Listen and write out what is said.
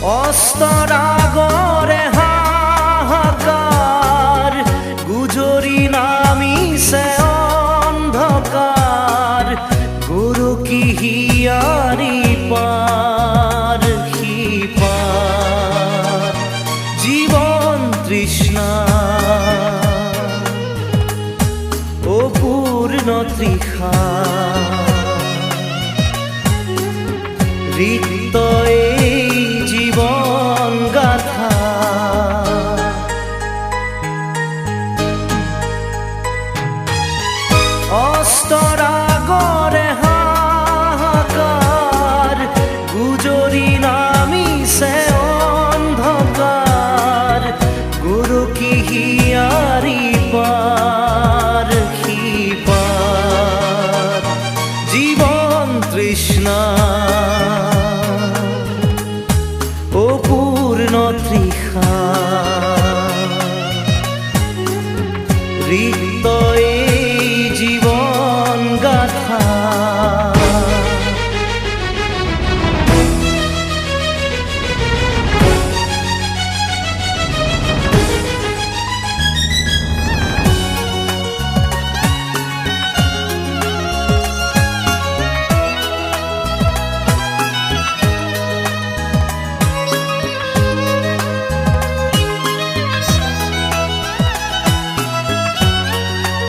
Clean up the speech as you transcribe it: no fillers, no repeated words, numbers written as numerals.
অস্তরাগরে হাহাকার গুজরি নামিছে অন্ধকার গুরু কি হিয়ারি পার হিপার জীবন তৃষ্ণা ও পূর্ণ তৃষা রিক্ত এই জীবন গাথা অস্তরাগরে হাহাকার গুজরি নামিছে অন্ধকার গুরু কি হিয়ারি পার হিপার জীবন তৃষ্ণা ও পূর্ণ তৃষা রিক্ত